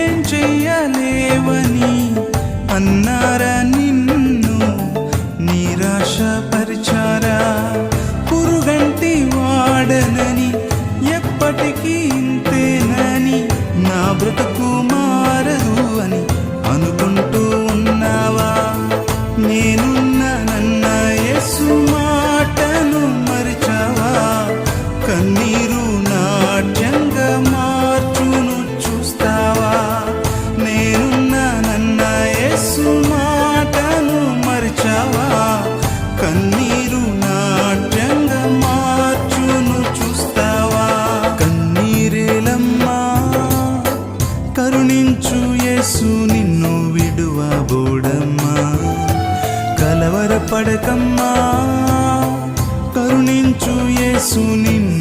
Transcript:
ఏం చెయ్యలేవని అన్నారా నిన్ను నిరాశపరిచారా? పురుగంటి వాడనని ఎప్పటికీ ఇంతేనని నా బ్రతుకు మారదు అని అనుకుంటూ ఉన్నావా? నేనున్నానన్న యేసు మాటను మరిచావా? కన్నీరు నాట్యంగా మార్చును చూస్తావా? నేనున్నానన్న యేసు మాటను మరిచావా? కన్నీరు నాట్యంగా మార్చును చూస్తావా? కన్నీరేలమ్మా, కరుణించు యేసు నిన్ను విడువబోడమ్మా. కలవరపడకమ్మా, కరుణించు యేసు నిన్ను